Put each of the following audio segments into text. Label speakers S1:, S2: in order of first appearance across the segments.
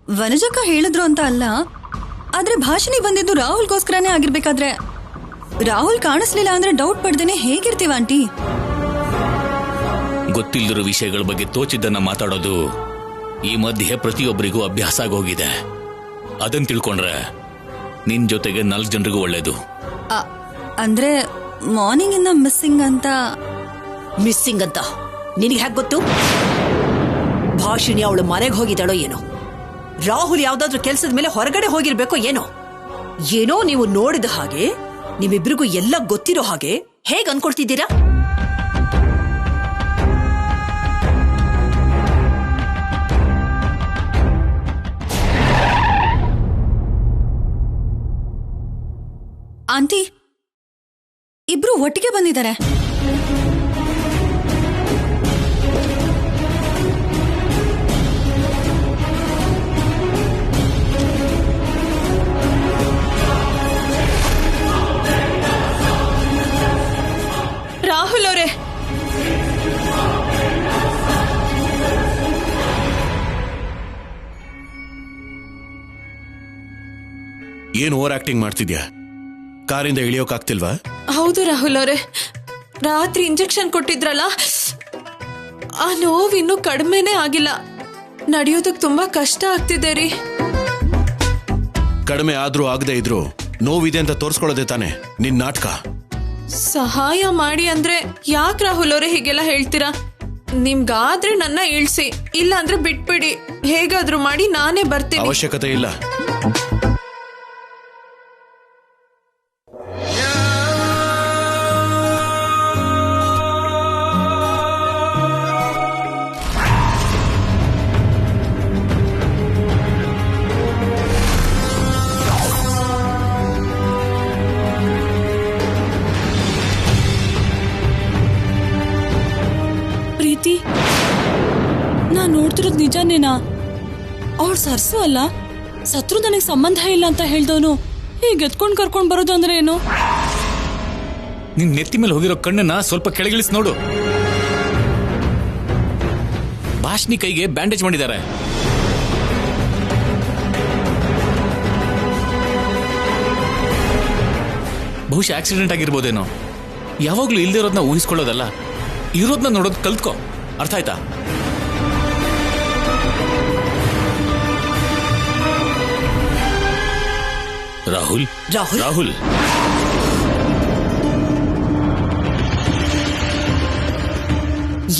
S1: ವನಜಕ್ಕ ಹೇಳಿದ್ರು ಅಂತ ಅಲ್ಲ, ಆದ್ರೆ ಭಾಷಣಿ ಬಂದಿದ್ದು ರಾಹುಲ್ಗೋಸ್ಕರನೇ ಆಗಿರ್ಬೇಕಾದ್ರೆ ರಾಹುಲ್ ಕಾಣಿಸ್ಲಿಲ್ಲ ಅಂದ್ರೆ ಡೌಟ್ ಪಡ್ದೇನೆ ಹೇಗಿರ್ತೀವ ಆಂಟಿ?
S2: ಗೊತ್ತಿಲ್ಲದಿರೋ ವಿಷಯಗಳ ಬಗ್ಗೆ ತೋಚಿದ್ದನ್ನ ಮಾತಾಡೋದು ಈ ಮಧ್ಯೆ ಪ್ರತಿಯೊಬ್ಬರಿಗೂ ಅಭ್ಯಾಸ ಆಗೋಗಿದೆ. ಅದನ್ನ ತಿಳ್ಕೊಂಡ್ರೆ ನಿನ್ ಜೊತೆಗೆ 4 ಜನರಿಗೂ ಒಳ್ಳೇದು.
S1: ಅಂದ್ರೆ ಮಾರ್ನಿಂಗ್ ಇಂದ ಮಿಸ್ಸಿಂಗ್ ಅಂತ
S3: ನಿನಗೆ ಹೇಗೆ ಗೊತ್ತು? ಭಾಷಿಣಿ ಅವಳು ಮನೆಗೆ ಹೋಗಿದ್ದಾಳೋ ಏನೋ, ರಾಹುಲ್ ಯಾವ್ದಾದ್ರು ಕೆಲ್ಸದ ಮೇಲೆ ಹೊರಗಡೆ ಹೋಗಿರ್ಬೇಕೋ ಏನೋ. ಏನೋ ನೀವು ನೋಡಿದ ಹಾಗೆ, ನಿಮ್ಮಿಬ್ರಿಗೂ ಎಲ್ಲ ಗೊತ್ತಿರೋ ಹಾಗೆ ಹೇಗ್ ಅನ್ಕೊಳ್ತಿದ್ದೀರಾ?
S1: ಆಂಟಿ, ಇಬ್ರು ಒಟ್ಟಿಗೆ ಬಂದಿದ್ದಾರೆ.
S4: ರಾಹುಲ್ ಅವರೇ,
S5: ಏನ್ ಓವರ್ ಆಕ್ಟಿಂಗ್ ಮಾಡ್ತಿದ್ಯಾ? ಕಾರಿಂದ ಇಳಿಯೋಕಾಗ್ತಿಲ್ವಾ?
S4: ಹೌದು ರಾಹುಲ್ ಅವರೇ, ರಾತ್ರಿ ಇಂಜೆಕ್ಷನ್ ಕೊಟ್ಟಿದ್ರಲ್ಲ, ಆ ನೋವು ಇನ್ನೂ ಕಡಿಮೆನೇ ಆಗಿಲ್ಲ. ನಡೆಯೋದಕ್ಕೆ ತುಂಬಾ ಕಷ್ಟ ಆಗ್ತಿದೆ ರೀ.
S5: ಕಡಿಮೆ ಆದ್ರೂ ಆಗದೆ ಇದ್ರು ನೋವಿದೆ ಅಂತ ತೋರ್ಸ್ಕೊಳ್ಳೋದೆ ತಾನೆ ನಿನ್ ನಾಟಕ.
S4: ಸಹಾಯ ಮಾಡಿ ಅಂದ್ರೆ ಯಾಕೆ ರಾಹುಲ್ ಅವರೇ ಹೀಗೆಲ್ಲ ಹೇಳ್ತೀರಾ? ನಿಮ್ಗಾದ್ರೆ ನನ್ನ ಇಳ್ಸಿ, ಇಲ್ಲ ಅಂದ್ರೆ ಬಿಟ್ಬಿಡಿ. ಹೇಗಾದ್ರೂ ಮಾಡಿ ನಾನೇ ಬರ್ತೀನಿ.
S5: ಅವಶ್ಯಕತೆ ಇಲ್ಲ.
S6: ಪ್ರೀತಿ, ನಾ ನೋಡ್ತಿರೋದು ನಿಜಾನೇನಾ? ಅವಳು ಸರ್ಸು ಅಲ್ಲ, ಸತ್ರು ನನಗೆ ಸಂಬಂಧ ಇಲ್ಲ ಅಂತ ಹೇಳ್ದವನು ಹೀಗೆ ಎತ್ಕೊಂಡ್ ಕರ್ಕೊಂಡ್ ಬರೋದು ಅಂದ್ರೆ ಏನು?
S2: ನಿನ್ ನೆತ್ತಿ ಮೇಲೆ ಹೋಗಿರೋ ಕಣ್ಣನ್ನ ಸ್ವಲ್ಪ ಕೆಳಗಿಳಿಸಿ ನೋಡು. ಭಾಷಣಿ ಕೈಗೆ ಬ್ಯಾಂಡೇಜ್ ಮಾಡಿದ್ದಾರೆ. ಬಹುಶಃ ಆಕ್ಸಿಡೆಂಟ್ ಆಗಿರ್ಬೋದೇನೋ. ಯಾವಾಗ್ಲೂ ಇಲ್ದೇ ಇರೋದನ್ನ ಊಹಿಸ್ಕೊಳ್ಳೋದಲ್ಲ, ಇರೋದನ್ನ ನೋಡೋದು ಕಲ್ತ್ಕೋ. ಅರ್ಥ ಆಯ್ತಾ? ರಾಹುಲ್
S3: ರಾಹುಲ್
S2: ರಾಹುಲ್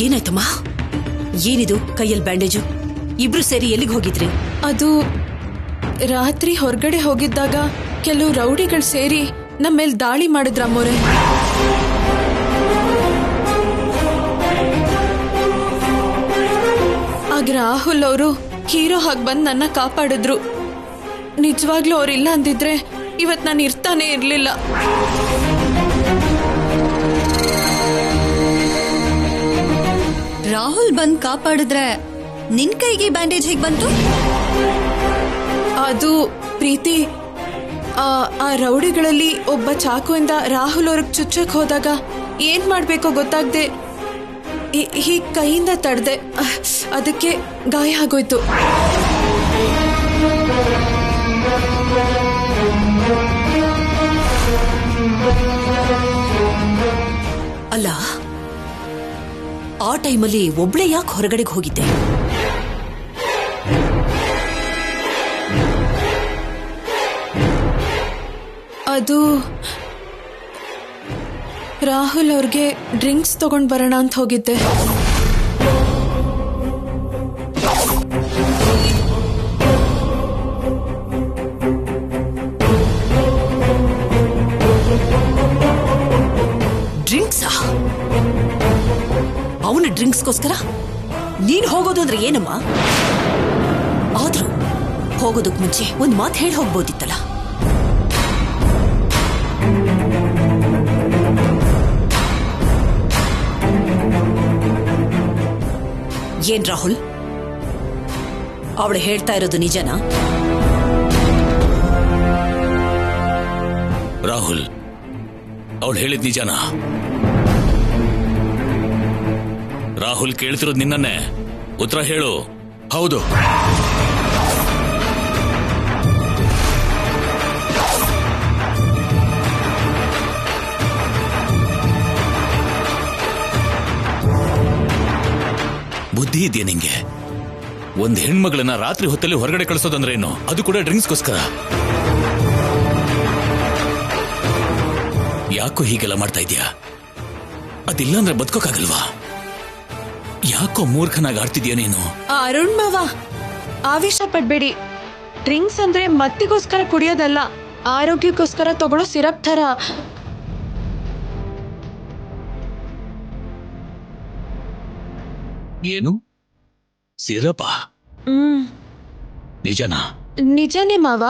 S3: ಏನಾಯ್ತಮ್ಮ? ಏನಿದು ಕೈಯಲ್ಲಿ ಬ್ಯಾಂಡೇಜು? ಇಬ್ರು ಸೇರಿ ಎಲ್ಲಿಗೆ ಹೋಗಿದ್ರಿ?
S4: ಅದು ರಾತ್ರಿ ಹೊರಗಡೆ ಹೋಗಿದ್ದಾಗ ಕೆಲವು ರೌಡಿಗಳು ಸೇರಿ ನಮ್ಮ ಮೇಲೆ ದಾಳಿ ಮಾಡಿದ್ರ ಅಮ್ಮೋರೆ. ಆಗ ರಾಹುಲ್ ಅವರು ಹೀರೋ ಹಾಗೆ ಬಂದು ನನ್ನ ಕಾಪಾಡಿದ್ರು. ನಿಜವಾಗ್ಲೂ ಅವ್ರಿಲ್ಲ ಅಂದಿದ್ರೆ ಇವತ್ ನಾನು ಇರ್ತಾನೆ ಇರ್ಲಿಲ್ಲ.
S1: ರಾಹುಲ್ ಬಂದ್ ಕಾಪಾಡಿದ್ರೆ ನಿನ್ ಕೈಗೆ ಬ್ಯಾಂಡೇಜ್ ಹೇಗ್ ಬಂತು?
S4: ಅದು ಪ್ರೀತಿ, ಆ ರೌಡಿಗಳಲ್ಲಿ ಒಬ್ಬ ಚಾಕುವಿಂದ ರಾಹುಲ್ ಅವ್ರಿಗೆ ಚುಚ್ಚಕ್ ಹೋದಾಗ ಏನ್ ಮಾಡ್ಬೇಕೋ ಗೊತ್ತಾಗ್ದೆ ಹೀಗ್ ಕೈಯಿಂದ ತಡ್ದೆ, ಅದಕ್ಕೆ ಗಾಯ ಆಗೋಯ್ತು.
S3: ಅಲ್ಲ, ಆ ಟೈಮಲ್ಲಿ ಒಬ್ಳೆ ಯಾಕೆ ಹೊರಗಡೆಗೆ ಹೋಗಿದ್ದೆ?
S4: ಅದು ರಾಹುಲ್ ಅವ್ರಿಗೆ ಡ್ರಿಂಕ್ಸ್ ತಗೊಂಡ್ ಬರೋಣ ಅಂತ ಹೋಗಿದ್ದೆ.
S3: ಡ್ರಿಂಕ್ಸಾ? ಅವನ ಡ್ರಿಂಕ್ಸ್ಗೋಸ್ಕರ ನೀನ್ ಹೋಗೋದು ಅಂದ್ರೆ ಏನಮ್ಮ? ಆದ್ರೂ ಹೋಗೋದಕ್ ಮುಂಚೆ ಒಂದ್ ಮಾತು ಹೇಳಿ ಹೋಗ್ಬೋದಿತ್ತಲ್ಲ. ಏನ್ ರಾಹುಲ್, ಅವಳು ಹೇಳ್ತಾ ಇರೋದು ನಿಜನಾ?
S2: ರಾಹುಲ್, ಅವಳು ಹೇಳಿದ್ ನಿಜನಾ? ರಾಹುಲ್ ಕೇಳ್ತಿರೋದು ನಿನ್ನನ್ನೇ. ಉತ್ತರ ಹೇಳು.
S5: ಹೌದು.
S2: ಬುದ್ಧಿ ಇದೆಯಾ ನಿಂಗೆ? ಒಂದ್ ಹೆಣ್ಮಗಳನ್ನ ರಾತ್ರಿ ಹೊತ್ತಲ್ಲಿ ಹೊರಗಡೆ ಕಳಿಸೋದಂದ್ರೆ ಏನು? ಅದು ಕೂಡ ಡ್ರಿಂಕ್ಸ್ಗೋಸ್ಕರ. ಯಾಕೋ ಹೀಗೆಲ್ಲ ಮಾಡ್ತಾ ಇದೀಯಾ? ಅದಿಲ್ಲ ಅಂದ್ರೆ ಬದುಕೋಕ್ಕಾಗಲ್ವಾ? ಯಾಕೋ ಮೂರ್ಖನಾಗಿ ಆಡ್ತಿದ್ಯಾ ನೀನು?
S4: ಅರುಣ್ ಮಾವ, ಆವೇಶ ಪಡ್ಬೇಡಿ. ಡ್ರಿಂಕ್ಸ್ ಅಂದ್ರೆ ಮತ್ತಿಗೋಸ್ಕರ ಕುಡಿಯೋದಲ್ಲ, ಆರೋಗ್ಯಕ್ಕೋಸ್ಕರ ತಗೊಳ್ಳೋ ಸಿರಪ್ ತರ.
S2: ಏನು ಸಿರಪ? ನಿಜನಾ?
S4: ನಿಜನೇ ಮಾವ.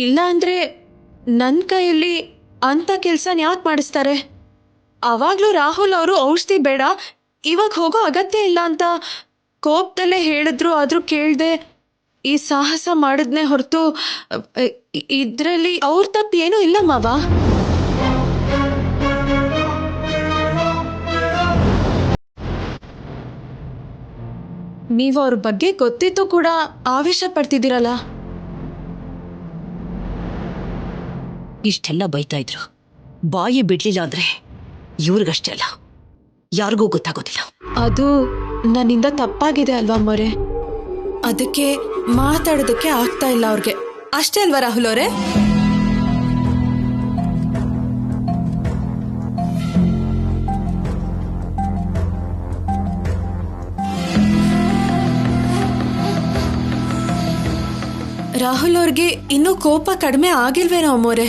S4: ಇಲ್ಲ ಅಂದ್ರೆ ನನ್ನ ಕೈಯಲ್ಲಿ ಅಂತ ಕೆಲ್ಸನ ಯಾಕೆ ಮಾಡಿಸ್ತಾರೆ? ಅವಾಗ್ಲೂ ರಾಹುಲ್ ಅವರು ಔಷಧಿ ಬೇಡ, ಇವಾಗ ಹೋಗೋ ಅಗತ್ಯ ಇಲ್ಲ ಅಂತ ಕೋಪದಲ್ಲೇ ಹೇಳಿದ್ರು. ಆದ್ರೂ ಕೇಳ್ದೆ ಈ ಸಾಹಸ ಮಾಡಿದ್ನೇ ಹೊರತು ಇದ್ರಲ್ಲಿ ಅವ್ರ ತಪ್ಪು ಏನೂ ಇಲ್ಲ ಮಾವ. ನೀವು ಅವ್ರ ಬಗ್ಗೆ ಗೊತ್ತಿತ್ತು ಕೂಡ ಆವೇಶ ಪಡ್ತಿದ್ದೀರಲ್ಲ.
S3: ಇಷ್ಟೆಲ್ಲ ಬೈತಾ ಇದ್ರು, ಬಾಯಿ ಬಿಡ್ಲಿಲ್ಲ ಅಂದ್ರೆ ಇವ್ರಿಗಷ್ಟೇ ಅಲ್ಲ, ಯಾರಿಗೂ ಗೊತ್ತಾಗೋದಿಲ್ಲ.
S4: ಅದು ನನ್ನಿಂದ ತಪ್ಪಾಗಿದೆ ಅಲ್ವಾ ಮೊರೆ? ಅದಕ್ಕೆ ಮಾತಾಡೋದಕ್ಕೆ ಆಗ್ತಾ ಇಲ್ಲ ಅವ್ರಿಗೆ, ಅಷ್ಟೇ ಅಲ್ವಾ ರಾಹುಲ್ ಅವರೇ? ರಾಹುಲ್ ಅವ್ರಿಗೆ ಇನ್ನೂ ಕೋಪ ಕಡಿಮೆ ಆಗಿಲ್ವೇನೋ ಅಮ್ಮೋರೆ?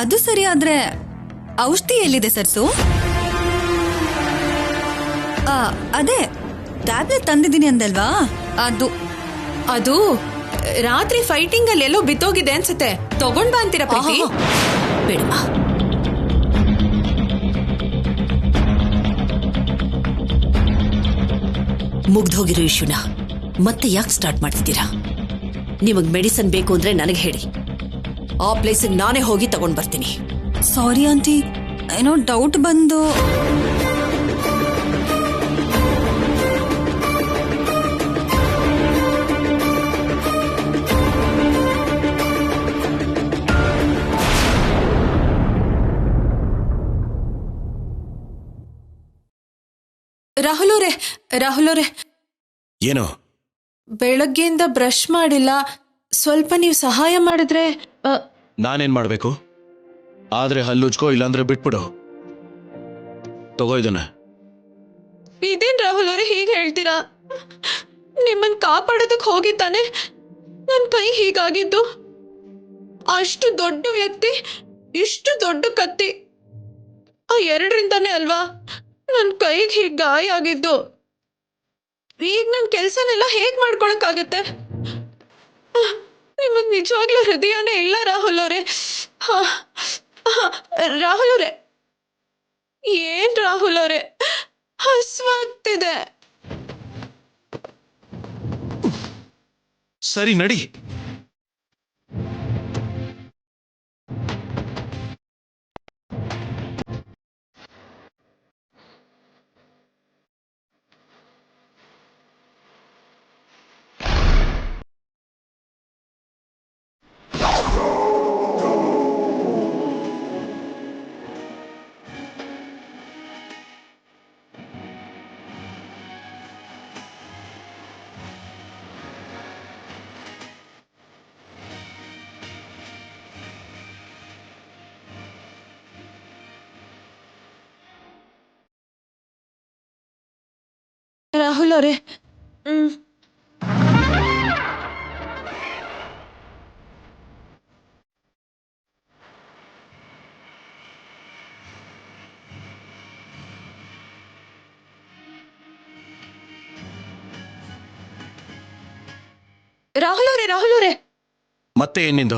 S1: ಅದು ಸರಿ, ಆದ್ರೆ ಔಷಧಿ ಎಲ್ಲಿದೆ ಸರ್ಸು? ಅದೇ ಟ್ಯಾಬ್ಲೆಟ್ ತಂದಿದ್ದೀನಿ ಅಂದಲ್ವಾ,
S4: ಅದು ರಾತ್ರಿ ಫೈಟಿಂಗ್ ಅಲ್ಲಿ ಎಲ್ಲೋ ಬಿತ್ತೋಗಿದೆ ಅನ್ಸುತ್ತೆ. ತಗೊಂಡ್ ಬಾ ಅಂತೀರಾ ಪ್ರೀತಿ?
S3: ಬೇಡಮ್ಮ, ಮುಗ್ದೋಗಿರೋ ಇಶ್ಯೂನ ಮತ್ತೆ ಯಾಕೆ ಸ್ಟಾರ್ಟ್ ಮಾಡ್ತಿದ್ದೀರಾ? ನಿಮಗ್ ಮೆಡಿಸನ್ ಬೇಕು ಅಂದ್ರೆ ನನಗೆ ಹೇಳಿ, ಆ ಪ್ಲೇಸಿಗೆ ನಾನೇ ಹೋಗಿ ತಗೊಂಡ್ ಬರ್ತೀನಿ.
S1: ಸಾರಿ ಆಂಟಿ, ಏನೋ ಡೌಟ್ ಬಂದು.
S4: ರಾಹುಲ್ ಅವರೇ,
S5: ಏನು?
S4: ಬೆಳಗ್ಗೆಯಿಂದ ಬ್ರಷ್ ಮಾಡಿಲ್ಲ, ಸ್ವಲ್ಪ ನೀವು ಸಹಾಯ ಮಾಡಿದ್ರೆ.
S5: ನಾನೇನ್ ಮಾಡ್ಬೇಕು? ಆದ್ರೆ ಹಲ್ಲುಜ್ಕೋ, ಇಲ್ಲಾಂದ್ರೆ ಬಿಟ್ಬಿಡು. ತಗೋ ಇದನ್ನ.
S4: ಇದೇನ್ ರಾಹುಲ್ ಅವರೇ ಹೀಗೆ ಹೇಳ್ತೀರಾ? ನಿಮ್ಮನ್ ಕಾಪಾಡೋದಕ್ ಹೋಗಿದ್ದಾನೆ ನನ್ ಕೈ ಹೀಗಾಗಿದ್ದು. ಅಷ್ಟು ದೊಡ್ಡ ವ್ಯಕ್ತಿ, ಇಷ್ಟು ದೊಡ್ಡ ಕತ್ತಿ, ಆ ಎರಡರಿಂದಾನೇ ಅಲ್ವಾ ನನ್ ಕೈಗೆ ಹೀಗೆ ಗಾಯ ಆಗಿದ್ದು. ಈಗ ನನ್ ಕೆಲ್ಸನೆಲ್ಲ ಹೇಗ್ ಮಾಡ್ಕೊಳಕ್ಕಾಗತ್ತೆ? ನಿಮಗ್ ನಿಜವಾಗ್ಲೂ ಹೃದಯನೇ ಇಲ್ಲ ರಾಹುಲ್ ಅವರೇ. ರಾಹುಲ್ ಅವರೇ, ಏನ್ ರಾಹುಲ್ ಅವರೇ, ಹಸ್ವಾಗ್ತಿದೆ.
S5: ಸರಿ ನಡಿ.
S4: ರಾಹುಲ್ ಅವರೇ, ರಾಹುಲ್ ಅವರೇ,
S5: ಮತ್ತೆ ಏನಿಂದು?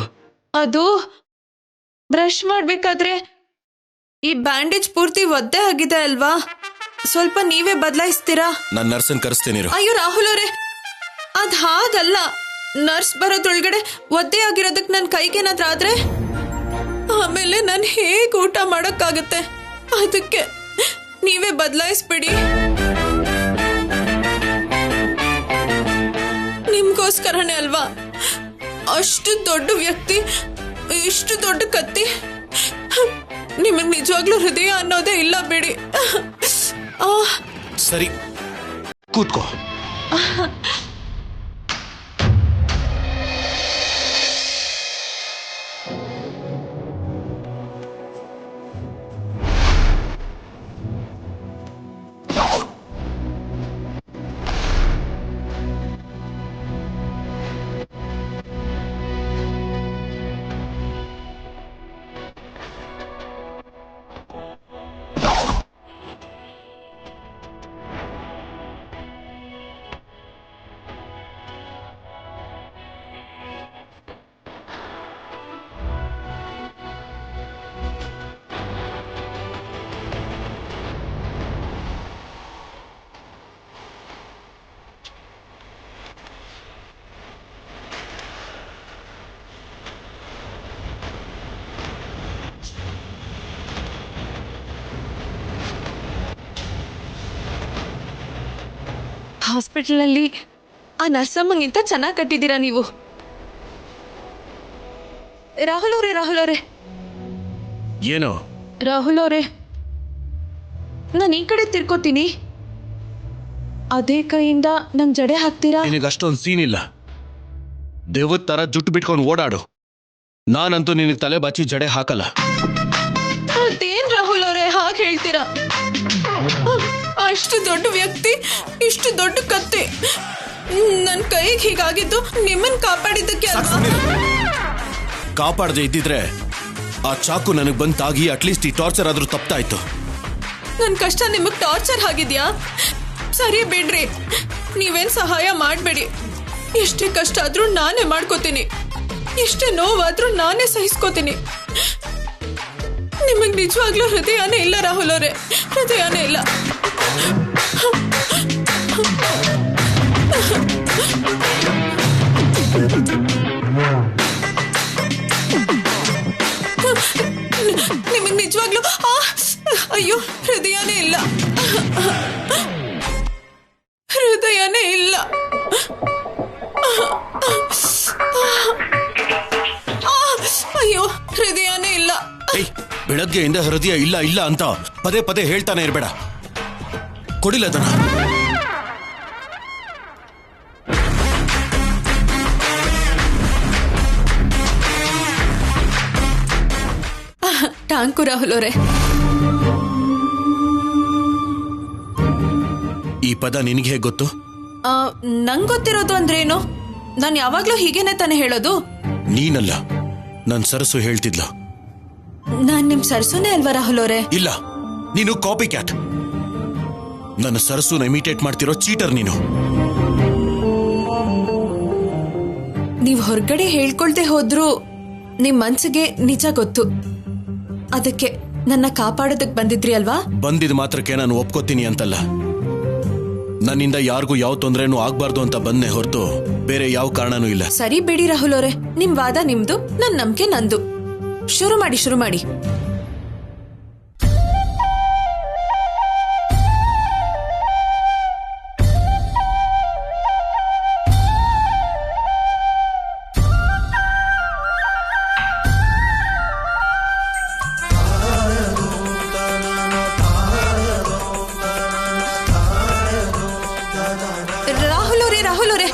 S4: ಅದು ಬ್ರಷ್ ಮಾಡ್ಬೇಕಾದ್ರೆ ಈ ಬ್ಯಾಂಡೇಜ್ ಪೂರ್ತಿ ಒದ್ದೆ ಆಗಿದೆ ಅಲ್ವಾ, ಸ್ವಲ್ಪ ನೀವೇ ಬದಲಾಯಿಸ್ತೀರಾ?
S5: ನಾನು ನರ್ಸನ್ ಕರೆಸ್ತೇನೆ.
S4: ಅಯ್ಯೋ ರಾಹುಲ್ ಅವರೇ, ಅದ್ ಹಾಗಲ್ಲ. ನರ್ಸ್ ಬರೋದ್ರೊಳಗಡೆ ಒದ್ದೆ ಆಗಿರೋದಕ್ಕೆ ನನ್ನ ಕೈಗೇನಾದ್ರೂ ಆದ್ರೆ ಆಮೇಲೆ ನಾನು ಹೇಗೆ ಊಟ ಮಾಡಕ್ಕಾಗತ್ತೆ? ಅದಕ್ಕೆ ನೀವೇ ಬದಲಾಯಿಸ್ಬಿಡಿ. ನಿಮ್ಗೋಸ್ಕರನೇ ಅಲ್ವಾ ಅಷ್ಟು ದೊಡ್ಡ ವ್ಯಕ್ತಿ, ಇಷ್ಟು ದೊಡ್ಡ ಕತ್ತಿ. ನಿಮಗ್ ನಿಜವಾಗ್ಲೂ ಹೃದಯ ಅನ್ನೋದೇ ಇಲ್ಲ ಬಿಡಿ.
S5: ಸರಿ, ಕೂತ್ಕೋ.
S4: ಹಾಸ್ಪಿಟಲ್ನಲ್ಲಿ ಆ ನರ್ಸಮ್ಮಂಗಿಂತ ಚೆನ್ನಾಗಿ ಕಟ್ಟಿದ್ದೀರಾ ನೀವು. ರಾಹುಲ್ ಅವರೇ
S5: ಏನೋ?
S4: ರಾಹುಲ್ ಅವರೇ, ನಾನು ಈ ಕಡೆ ತಿರ್ಕೋತೀನಿ, ಅದೇ ಕೈಯಿಂದ ನಂಗೆ ಜಡೆ ಹಾಕ್ತೀರಾ?
S5: ನಿನಗೆ ಅಷ್ಟೊಂದು ಸೀನ್ ಇಲ್ಲ. ದೇವದ ತರ ಜುಟ್ಟು ಬಿಟ್ಕೊಂಡು ಓಡಾಡು. ನಾನಂತೂ ನಿನಗೆ ತಲೆ ಬಾಚಿ ಜಡೆ ಹಾಕಲ್ಲ.
S4: ಅದೇನ್ ರಾಹುಲ್ ಅವರೇ ಹಾಗೆ ಹೇಳ್ತೀರಾ? ಅಷ್ಟು ದೊಡ್ಡ ವ್ಯಕ್ತಿ, ಇಷ್ಟು ದೊಡ್ಡ ಕತ್ತೆ, ನನ್ನ ಕೈಗೆ ಹೀಗಾಗಿದ್ದು ನಿಮ್ಮನ್ನ ಕಾಪಾಡಿದ್ದಕ್ಕೆ ಅಲ್ವಾ?
S5: ಕಾಪಾಡದೆ ಇದ್ದಿದ್ರೆ ಆ ಚಾಕು ನನಗೆ ಬಂದ್ ತಾಗಿ ಅಟ್ಲೀಸ್ಟ್ ಈ ಟಾರ್ಚರ್ ಆದ್ರೂ ತಪ್ತಾ ಇತ್ತು.
S4: ನನ್ನ ಕಷ್ಟ ನಿಮಗ್ ಟಾರ್ಚರ್ ಆಗಿದ್ಯಾ? ಸರಿ ಬಿಡ್ರಿ, ನೀವೇನ್ ಸಹಾಯ ಮಾಡಬೇಡಿ. ಎಷ್ಟೇ ಕಷ್ಟ ಆದ್ರೂ ನಾನೇ ಮಾಡ್ಕೋತೀನಿ, ಎಷ್ಟೇ ನೋವಾದ್ರೂ ನಾನೇ ಸಹಿಸ್ಕೋತೀನಿ. ನಿಮಗ್ ನಿಜವಾಗ್ಲೂ ಹೃದಯನೇ ಇಲ್ಲ ರಾಹುಲ್ ಅವರೇ, ಹೃದಯನೇ ಇಲ್ಲ. ನಿಮಗ್ ನಿಜವಾಗ್ಲೂ ಅಯ್ಯೋ ಹೃದಯನೇ ಇಲ್ಲ, ಹೃದಯನೇ ಇಲ್ಲ. ಅಯ್ಯೋ ಹೃದಯನೇ ಇಲ್ಲ.
S5: ಬೆಳಗ್ಗೆಯಿಂದ ಹೃದಯ ಇಲ್ಲ ಇಲ್ಲ ಅಂತ ಪದೇ ಪದೇ ಹೇಳ್ತಾನೆ ಇರ್ಬೇಡ. ಕೊಡಿಲ್ಲ ಅದನ್ನ.
S4: ಟ್ಯಾಂಕು ರಾಹುಲ್ ಅವರೇ.
S5: ಈ ಪದ ನಿನಗೆ ಹೇಗೆ ಗೊತ್ತು?
S4: ನಂಗೆ ಗೊತ್ತಿರೋದು ಅಂದ್ರೇನು? ನಾನು ಯಾವಾಗ್ಲೂ ಹೀಗೇನೆ ತಾನೆ ಹೇಳೋದು.
S5: ನೀನಲ್ಲ, ನನ್ ಸರಸು ಹೇಳ್ತಿದ್ಲು.
S4: ನಾನ್ ನಿಮ್ ಸರಸುನೇ ಅಲ್ವಾ ರಾಹುಲ್ ಅವರೇ?
S5: ಇಲ್ಲ, ನೀನು ಕಾಪಿ ಕ್ಯಾಟ್. ನನ್ನ ಸರಸುನ ಇಮಿಟೇಟ್ ಮಾಡ್ತಿರೋ ಚೀಟರ್ ನೀನು.
S4: ನೀವ್ ಹೊರಗಡೆ ಹೇಳ್ಕೊಳ್ದೆ ಹೋದ್ರು ನಿಮ್ ಮನ್ಸಿಗೆ ನಿಜ ಗೊತ್ತು. ಅದಕ್ಕೆ ನನ್ನ ಕಾಪಾಡೋದಕ್ ಬಂದಿದ್ರಿ ಅಲ್ವಾ?
S5: ಬಂದಿದ್ ಮಾತ್ರಕ್ಕೆ ನಾನು ಒಪ್ಕೋತೀನಿ ಅಂತಲ್ಲ, ನನ್ನಿಂದ ಯಾರಿಗೂ ಯಾವ ತೊಂದರೆನೂ ಆಗ್ಬಾರ್ದು ಅಂತ ಬಂದೆ ಹೊರತು ಬೇರೆ ಯಾವ ಕಾರಣನೂ ಇಲ್ಲ.
S4: ಸರಿ ಬಿಡಿ ರಾಹುಲ್ ಅವರೇ, ನಿಮ್ ವಾದ ನಿಮ್ದು, ನನ್ ನಂಬಿಕೆ ನಂದು. ಶುರು ಮಾಡಿ. ರಾಹುಲ್ ಅವರೇ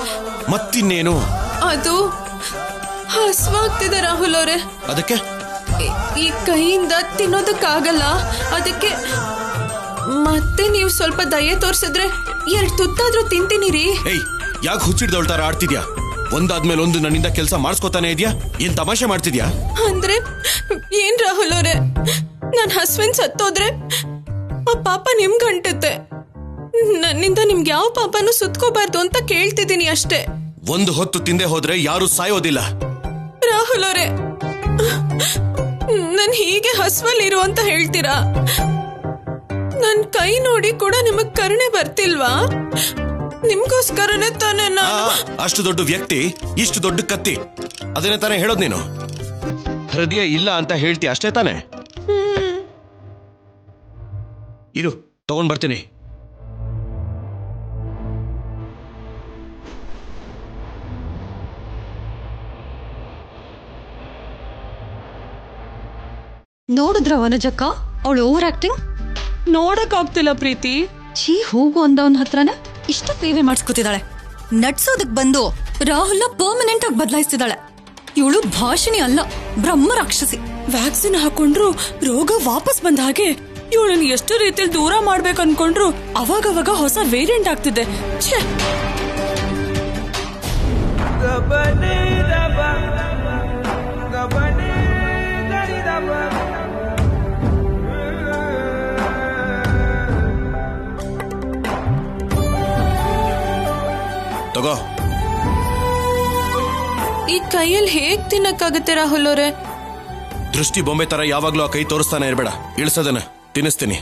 S5: ಮತ್ತಿನ್ನೇನು?
S4: ಅದು ಹಸ್ವಾಗ್ತಿದೆ ರಾಹುಲ್ ಅವರೇ.
S5: ಅದಕ್ಕೆ
S4: ಈ ಕೈಯಿಂದ ತಿನ್ನೋದಕ್ಕಾಗಲ್ಲ, ಅದಕ್ಕೆ ಮತ್ತೆ ನೀವು ಸ್ವಲ್ಪ ದಯೆ ತೋರ್ಸಿದ್ರೆ 2 ತುತ್ತಾದ್ರೂ ತಿಂತೀನಿ ರೀ.
S5: ಯಾಕೆ ಹುಚ್ಚಿಡ್ದೊಳ್ತಾರ ಆಡ್ತಿದ್ಯಾ? ಒಂದಾದ್ಮೇಲೆ ಒಂದು ನನ್ನಿಂದ ಕೆಲಸ ಮಾಡಿಸ್ಕೊತಾನೆ ಇದೆಯಾ? ಏನ್ ತಮಾಷೆ ಮಾಡ್ತಿದ್ಯಾ?
S4: ಅಂದ್ರೆ ಏನ್ ರಾಹುಲ್ ಅವರೇ, ನನ್ ಹಸ್ವಿನ್ ಸತ್ತೋದ್ರೆ ಆ ಪಾಪ ನಿಮ್ಗೆ ಅಂಟುತ್ತೆ. ನನ್ನಿಂದ ನಿಮ್ಗೆ ಯಾವ ಪಾಪನೂ ಸುತ್ಕೋಬಾರ್ದು ಅಂತ ಕೇಳ್ತಿದ್ದೀನಿ ಅಷ್ಟೇ.
S5: ಒಂದು ಹೊತ್ತು ತಿಂದೆ ಹೋದ್ರೆ ಯಾರು ಸಾಯೋದಿಲ್ಲ.
S4: ರಾಹುಲ್ ಅವರೇ, ನನ್ ಹೀಗೆ ಹಸ್ವಲ್ಲಿರು ಅಂತ ಹೇಳ್ತೀರಾ? ನನ್ ಕೈ ನೋಡಿ ಕೂಡ ನಿಮಗ್ ಕರುಣೆ ಬರ್ತಿಲ್ವಾ? ನಿಮ್ಗೋಸ್ಕರನೇ ತಾನೇ ನಾನು.
S5: ಅಷ್ಟು ದೊಡ್ಡ ವ್ಯಕ್ತಿ, ಇಷ್ಟು ದೊಡ್ಡ ಕತ್ತಿ, ಅದನ್ನೇ ತಾನೇ ಹೇಳೋದ್ ನೀನು. ಹೃದಯ ಇಲ್ಲ ಅಂತ ಹೇಳ್ತಿ ಅಷ್ಟೇ ತಾನೆ? ಇರು, ತಗೊಂಡ್ ಬರ್ತೀನಿ.
S1: ನೋಡಿದ್ರ ವನಜಕ್ಕ ಅವಳು ಓವರ್ ಆಕ್ಟಿಂಗ್
S6: ನೋಡಕ್ ಆಗ್ತಿಲ್ಲ ಪ್ರೀತಿ.
S1: ಛೀ ಹೋಗು ಅಂದವನ ಹತ್ರನ ಇಷ್ಟ ಸೇವೆ ಮಾಡಿಸ್ಕೊತಿದ್ದಾಳೆ. ನಡ್ಸೋದಕ್ ಬಂದು ರಾಹುಲ್ನ ಪರ್ಮನೆಂಟ್ ಆಗಿ ಬದಲಾಯಿಸ್ತಿದ್ದಾಳೆ. ಇವಳು ಭಾಷಿಣಿ ಅಲ್ಲ, ಬ್ರಹ್ಮ ರಾಕ್ಷಸಿ.
S6: ವ್ಯಾಕ್ಸಿನ್ ಹಾಕೊಂಡ್ರು ರೋಗ ವಾಪಸ್ ಬಂದ ಹಾಗೆ ಇವಳನ್ನ ಎಷ್ಟು ರೀತಿಯಲ್ಲಿ ದೂರ ಮಾಡ್ಬೇಕು ಅನ್ಕೊಂಡ್ರು ಅವಾಗವಾಗ ಹೊಸ ವೇರಿಯಂಟ್ ಆಗ್ತಿದೆ. ಛೇ,
S5: ತಗೋ.
S4: ಈ ಕೈಯಲ್ಲಿ ಹೇಗ್ ತಿನ್ನಕ್ಕಾಗತ್ತೆ ರಾಹುಲ್ ಅವರೇ?
S5: ದೃಷ್ಟಿ ಬೊಂಬೆ ತರ ಯಾವಾಗ್ಲೂ ಆ ಕೈ ತೋರಿಸ್ತಾನೆ ಇರ್ಬೇಡ. ಇಳಿಸೋದನ್ನ ತಿನ್ನಿಸ್ತೀನಿ.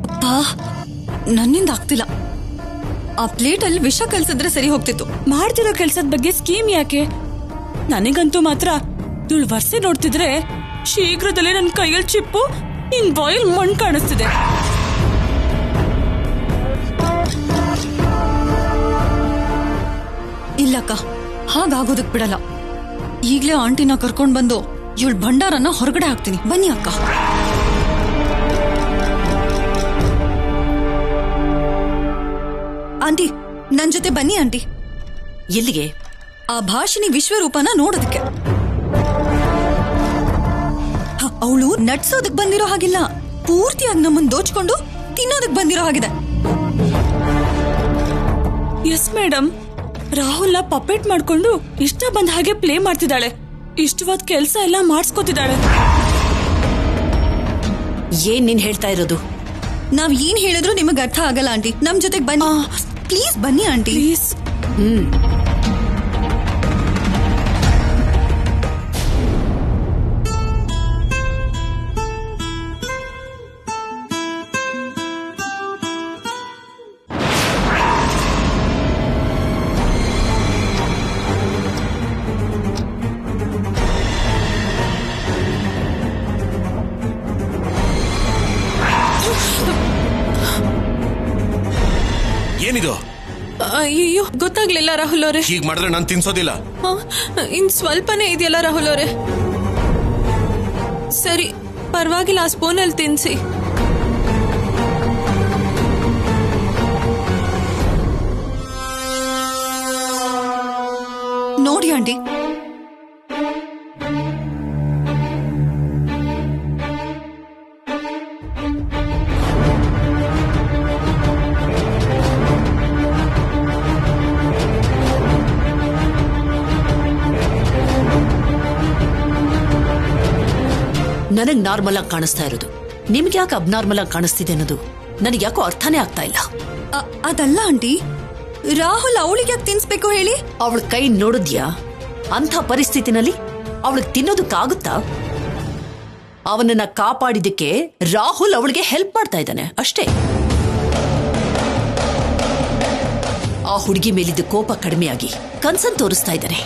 S1: ಅಪ್ಪಾ, ನನ್ನಿಂದ ಆಗ್ತಿಲ್ಲ. ಆ ಪ್ಲೇಟ್ ಅಲ್ಲಿ ವಿಷ ಕಲ್ಸಿದ್ರೆ ಸರಿ ಹೋಗ್ತಿತ್ತು.
S6: ಮಾಡ್ತಿರೋ ಕೆಲ್ಸದ ಬಗ್ಗೆ ಸ್ಕೀಮ್ ಯಾಕೆ? ನನಗಂತೂ ಮಾತ್ರ ಇವಳು ವರ್ಷೆ ನೋಡ್ತಿದ್ರೆ ಶೀಘ್ರದಲ್ಲೇ ನನ್ನ ಕೈಯಲ್ಲಿ ಚಿಪ್ಪು, ನಿನ್ ಬಾಯಿಲ್ ಮಣ್ಣು ಕಾಣಿಸ್ತಿದೆ.
S1: ಇಲ್ಲಕ್ಕ, ಹಾಗಾಗೋದಕ್ ಬಿಡಲ್ಲ. ಈಗ್ಲೇ ಆಂಟಿನ ಕರ್ಕೊಂಡ್ ಬಂದು ಇವಳ ಭಂಡಾರನ ಹೊರಗಡೆ ಹಾಕ್ತೀನಿ. ಬನ್ನಿ ಅಕ್ಕ. ಆಂಟಿ, ನನ್ ಜೊತೆ ಬನ್ನಿ ಆಂಟಿ.
S3: ಎಲ್ಲಿಗೆ?
S1: ಆ ಭಾಷಿಣಿ ವಿಶ್ವರೂಪನ ನೋಡೋದಕ್ಕೆ. ಅವಳು ನಡ್ಸೋದಕ್ ಬಂದಿರೋ ಹಾಗಿಲ್ಲ, ಪೂರ್ತಿಯಾಗಿ ನಮ್ಮನ್ನ ದೋಚ್ಕೊಂಡು ತಿನ್ನೋದಕ್ ಬಂದಿರೋ ಹಾಗಿದೆ.
S6: ಎಸ್ ಮೇಡಮ್, ರಾಹುಲ್ನ ಪಪೆಟ್ ಮಾಡ್ಕೊಂಡು ಇಷ್ಟ ಬಂದ ಹಾಗೆ ಪ್ಲೇ ಮಾಡ್ತಿದ್ದಾಳೆ. ಇಷ್ಟವಾದ ಕೆಲ್ಸ ಎಲ್ಲ ಮಾಡಿಸ್ಕೊತಿದ್ದಾಳೆ.
S3: ಏನ್ ನೀನ್ ಹೇಳ್ತಾ ಇರೋದು?
S1: ನಾವ್ ಏನ್ ಹೇಳಿದ್ರು ನಿಮಗ್ ಅರ್ಥ ಆಗಲ್ಲ ಆಂಟಿ. ನಮ್ ಜೊತೆಗ್ ಬನ್ನಿ ಪ್ಲೀಸ್. ಬನ್ನಿ ಆಂಟಿ
S6: ಪ್ಲೀಸ್.
S5: ಏನಿದು?
S4: ಅಯ್ಯೋ, ಗೊತ್ತಾಗ್ಲಿಲ್ಲ ರಾಹುಲ್ ಅವರೇ.
S5: ಹೀಗ್ ಮಾಡಿದ್ರೆ ನಾನು ತಿನ್ಸೋದಿಲ್ಲ.
S4: ಇನ್ ಸ್ವಲ್ಪನೇ ಇದೆಯಲ್ಲ ರಾಹುಲ್ ಅವರೇ. ಸರಿ, ಪರವಾಗಿಲ್ಲ, ಆ ಸ್ಪೂನಲ್ಲಿ ತಿನ್ಸಿ.
S1: ನೋಡಿ ಆಂಟಿ,
S3: ನನಗ್ ನಾರ್ಮಲ್ ಆಗಿ ಕಾಣಿಸ್ತಾ ಇರೋದು ನಿಮ್ಗೆ ಯಾಕೆ ಅಬ್ನಾರ್ಮಲ್ ಆಗಿ ಕಾಣಿಸ್ತಿದೆ ಅನ್ನೋದು ನನಗೆ ಯಾಕೋ ಅರ್ಥನೇ ಆಗ್ತಾ ಇಲ್ಲ.
S1: ಅದಲ್ಲ ಆಂಟಿ, ರಾಹುಲ್ ಅವಳಿಗೆ ಯಾಕೆ ತಿನ್ಸ್ಬೇಕು ಹೇಳಿ?
S3: ಅವಳ ಕೈ ನೋಡಿದ್ಯಾ? ಅಂಥ ಪರಿಸ್ಥಿತಿನಲ್ಲಿ ಅವಳಿಗೆ ತಿನ್ನೋದಕ್ಕಾಗುತ್ತಾ? ಅವನನ್ನ ಕಾಪಾಡಿದಕ್ಕೆ ರಾಹುಲ್ ಅವಳಿಗೆ ಹೆಲ್ಪ್ ಮಾಡ್ತಾ ಇದ್ದಾನೆ ಅಷ್ಟೇ. ಆ ಹುಡುಗಿ ಮೇಲಿದ್ದ ಕೋಪ ಕಡಿಮೆಯಾಗಿ ಕನ್ಸನ್ ತೋರಿಸ್ತಾ ಇದ್ದಾನೆ.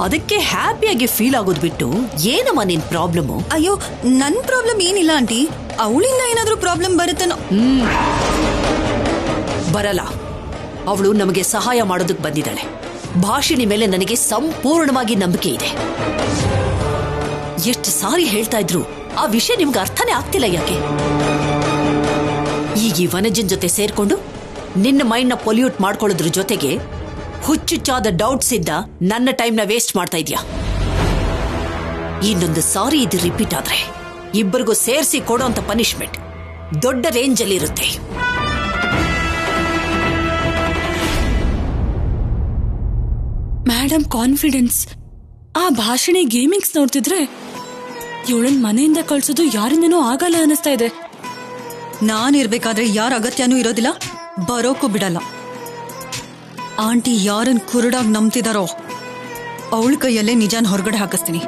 S3: ಅದಕ್ಕೆ ಹ್ಯಾಪಿಯಾಗಿ ಫೀಲ್ ಆಗೋದು ಬಿಟ್ಟು ಏನಮ್ಮ ನಿನ್ ಪ್ರಾಬ್ಲಮ್?
S1: ಅಯ್ಯೋ, ನನ್ ಪ್ರಾಬ್ಲಮ್ ಏನಿಲ್ಲ ಆಂಟಿ. ಅವಳಿಂದ ಏನಾದ್ರೂ ಪ್ರಾಬ್ಲಮ್ ಬರುತ್ತೇನೋ.
S3: ಬರಲ್ಲ. ಅವಳು ನಮಗೆ ಸಹಾಯ ಮಾಡೋದಕ್ಕೆ ಬಂದಿದ್ದಾಳೆ. ಭಾಷಿಣಿ ಮೇಲೆ ನನಗೆ ಸಂಪೂರ್ಣವಾಗಿ ನಂಬಿಕೆ ಇದೆ. ಎಷ್ಟು ಸಾರಿ ಹೇಳ್ತಾ ಇದ್ರು ಆ ವಿಷಯ ನಿಮ್ಗೆ ಅರ್ಥನೇ ಆಗ್ತಿಲ್ಲ ಯಾಕೆ? ಈಗ ಈ ವನಜನ್ ಜೊತೆ ಸೇರ್ಕೊಂಡು ನಿನ್ನ ಮೈಂಡ್ ನ ಪೊಲ್ಯೂಟ್ ಮಾಡ್ಕೊಳ್ಳೋದ್ರ ಜೊತೆಗೆ ಹುಚ್ಚುಚ್ಚಾದ ಡೌಟ್ಸ್ ಇದ್ದ ನನ್ನ ಟೈಮ್ನ ವೇಸ್ಟ್ ಮಾಡ್ತಾ ಇದ್ಯಾ. ಇನ್ನೊಂದು ಸಾರಿ ಇದು ರಿಪೀಟ್ ಆದ್ರೆ ಇಬ್ಬರಿಗೂ ಸೇರಿಸಿ ಕೊಡೋಂತ ಪನಿಷ್ಮೆಂಟ್ ದೊಡ್ಡ ರೇಂಜ್ ಅಲ್ಲಿ ಇರುತ್ತೆ.
S6: Madam confidence. ಆ ಭಾಷಣೆ ಗೇಮಿಂಗ್ಸ್ ನೋಡ್ತಿದ್ರೆ ಇವಳನ್ ಮನೆಯಿಂದ ಕಳ್ಸೋದು ಯಾರಿಂದನೂ ಆಗಲ್ಲ ಅನಿಸ್ತಾ ಇದೆ.
S1: ನಾನಿರ್ಬೇಕಾದ್ರೆ ಯಾರ ಅಗತ್ಯನೂ ಇರೋದಿಲ್ಲ, ಬರೋಕ್ಕೂ ಬಿಡಲ್ಲ. ಆಂಟಿ ಯಾರನ್ ಕುರುಡಾಗಿ ನಂಬ್ತಿದಾರೋ ಅವಳ ಕೈಯಲ್ಲೇ ನಿಜಾನ್ ಹೊರಗಡೆ ಹಾಕಿಸ್ತೀನಿ.